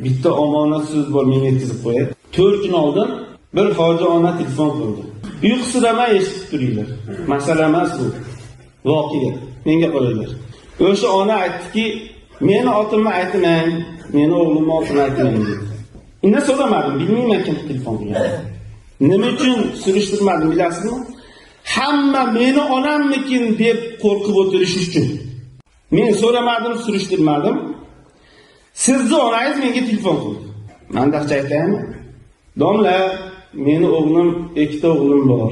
Bitta omonat so'z bor, men yetkazib qo'yay. 4 kun oldin bir hoji ona telefon qildi. Uyqusidaman eshitib turinglar. Masala emas bu. Voqea. Menga qo'yinglar. O'sha ona aytdiki, meni otimni aytmang, meni o'g'limni otini aytmang dedi. Unda so'ramadim, bilmayman kim telefon qilgan. Nima uchun surishtirmadim bilasizmi? Hamma meni onammikin deb qo'rqib o'tirish uchun. Men so'ramadim, surishtirmadim. Sizni onangiz menga telefon qildi. Mandaqcha aytaymi? Domla, meni o'g'lim, ikkita o'g'lim bor.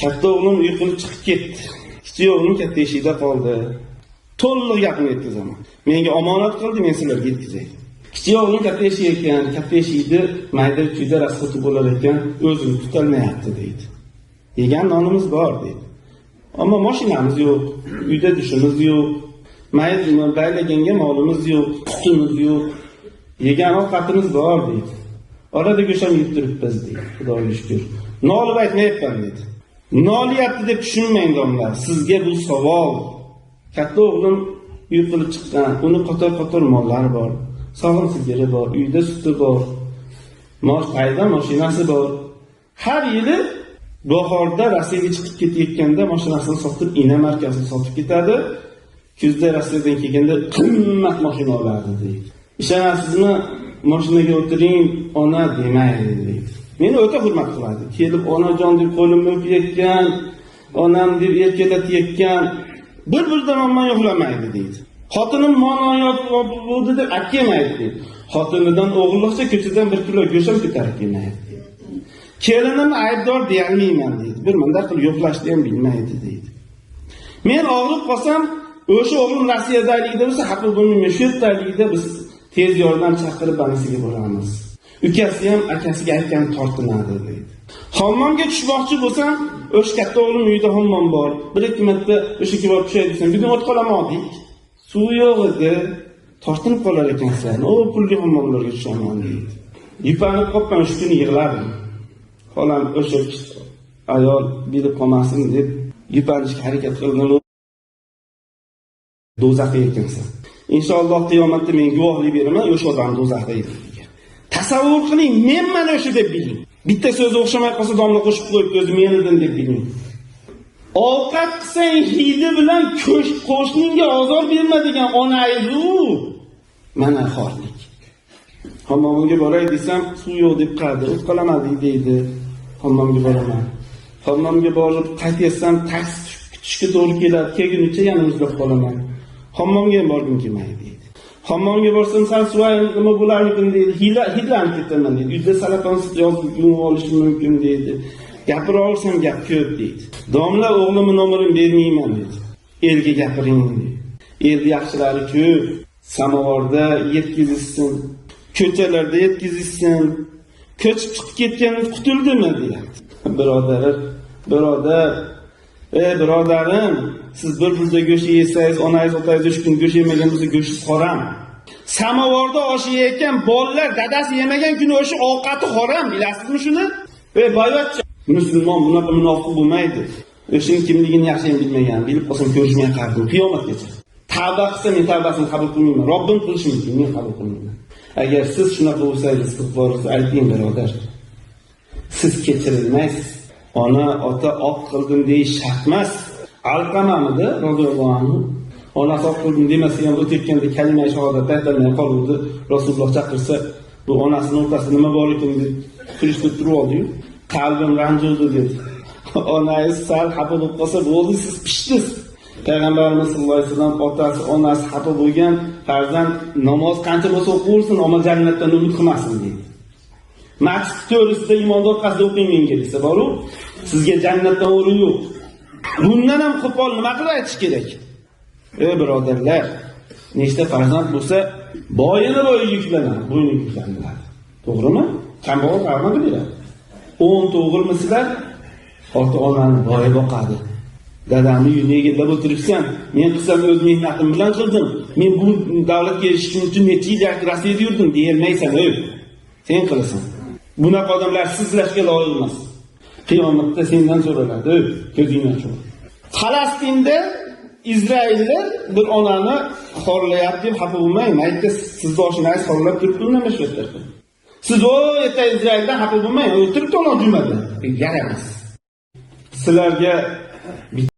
Katta o'g'lim uyquga chiqib ketdi. Kichik o'g'lim katta eshikda qoldi. To'liq gapini yetkazaman. Menga omonat qildi, men sizlarga yetkazay. Kichik o'g'lim katta eshik ekan, katta eshikda mayda chuyda rasxoti bo'lar ekan, o'zini tutolmayapti deydi. Yegan nonimiz bor deydi. Ammo mashinamiz yo'q, uyda dushimiz yo'q. Mayda baylaganga molimiz yo'q, tutimiz yo'q. Yegan ovqatimiz bor deydi. Orada go'sham yeb turibmiz deydi. Xudoga shukr. Nolib aytmayapman deydi. Nolyapti deb tushunmang domlar. Sizga bu savol. Katta o'g'lim uy qilib chiqqan, uni qator mollari bor. Sog'im sigiri bor, uyda suti bor. Qayda mashinasi bor. Har yili bahorda Rossiyaga chiqib ketayotganda mashinasini sotib, Ina markazini sotib ketadi. Kuzda Rossiyadan kelganda qimmat mashina oladi deydi. Ishonasizmi? Mashinaga o'tiring, ona demaydi deydi. Meni o'ta hurmat qiladi. Kelib onajon deb qo'limni o'payotgan, onam deb erkalatayotgan, bir-birdan onman yo'qlamaydi deydi. Xotinim monoyot bo'ldi deb akkemaydi deydi. Xotinidan o'g'illoqcha ko'chadan 1 kilo go'sht ko'tarib kelmaydi deydi. Kelinim aybdor deya olmayman deydi. Bir munda qilib yo'qlashni ham bilmaydi deydi. Men og'rib qolsam, o'sha o'g'lim Rossiyadaligida bo'lsa, xafa bo'lmayman. Shu yerdaligida biz tez yordam chaqirib banasiga boramiz. Ukasi ham akasiga aytgan tortinadi deydi. Hammomga tushmoqchi bo'lsam, o'sha katta o'g'lim uyida hammom bor. 1-2 marta o'shaga borib tushay desam, bugun o't qolamoqdik. Suv yo'q edi. Tortinib qolar ekansan. O pulli hammomlarga tushaman deydi. Yipanib qolgan shu kuni yig'ladim. Xolam o'sha ayol bilib qolmasin deb yipanishga harakat qildim. Do'zaxga ekansan. Inshaalloh qiyomatda men guvohlik beraman, o'sha odam do'zaxda edi. Tasavvur qiling, men mana o'sha deb biling. Bitta so'z o'xshamay qolsa domla qo'shib qo'yib o'zi menidan deb biling. Ovqat qilsang hidi bilan qo'shningga ozor berma degan onayzu. Mana xorlik. Hammomga boray desam, suv yo'q deb qadi, o't qolamadik deydi. Hammomga boraman. Hammomga borib qaytarsam, taksi kutishga to'g'ri keladi. Kelgunicha yanimizda qolaman. Hammomga ham borgim kelmaydi deydi. Hammomga borsam, sal suv nima bo'larmikin deydi. Hidlanib ketaman deydi. Uyda salaqon yozib yuvib olishim mumkin deydi. Gapira olsam gap ko'p deydi. Domla o'g'limning nomerini bermayman deydi. Elga gapiring deydi. Elda yaxshilari ko'p. Samovarda yetkazishsin. Ko'chalarda yetkazishsin. Ko'chib chiqib ketganda qutuldimi deyapti. Birodarim, siz bir pulda go'sht yesangiz, onangiz otangiz 3 kun go'sht yemagan bo'lsa, go'sht harom. Samovarda osh yeyotgan bolalar dadasi yemagan kuni o'sha ovqati harom, bilasizmi shuni? Boyvachcha musulmon bunaqa munofiq bo'lmaydi. O'shining kimligini yaxshi ham bilmagan, bilib qolsam ko'rishmay qoldim qiyomatgacha. Tavba qilsa men tavbasini qabul qilmayman. Robbim qilishi mumkin, men qabul qilmayman. Agar siz shunaqa bo'lsangiz, istig'foringizni ayting birodar. Siz kechirilmaysiz. Ona, ota oq qildim deyish shart emas. Alqamamida roziyallohu anhu onasi oq qildim demasa ham o'tayotganda kalima shahodat aytolmay qoldi. Rasululloh chaqirsa, bu onasining o'rtasida nima bor ekan deb surishtirib turib oldi-yu. Qalbim ranjidi dedi. Onangiz sal xafa bo'lib qolsa, bo'ldi, siz pishdingiz. Payg'ambarimiz sollallohu alayhi vasallam otasi, onasi xafa bo'lgan farzand namoz qancha bo'lsa o'qirsin, ammo jannatdan umid qilmasin dedi. Masjid to'risida iymondor qasdi o'qiymenga desa boru, sizga jannatdan o'rin yo'q. Bundan ham qo'pol nima qilib aytish kerak? Birodarlar, nechta farzand bo'lsa, boyini bo'yi yuklanadi, bo'yni yuklanadi. To'g'rimi? Kambag'al qaramaga beradi. 10 o'g'ilmi sizlar? Ota-onani boyi boqadi. Dadamni uyini egallab o'tiribsan, men qilsam o'z mehnatim bilan qildim. Men bu davlatga erishishim uchun necha yil Rossiyada yurdim, deyilmaysan, sen qilasan. Bunaqa odamlar sizlashga loyiq emas. Qiyomatda sendan so'raladi, ko'zingni ochib. Falastinda Izraillar bir onani xorlayapti deb xafa bo'lmang. Mayda sizni oshingiz xorlab turibdi nima shu yerda. Siz o yerda Izraildan xafa bo'lmang. O'tiribdi ona jumada. Yaramas. Sizlarga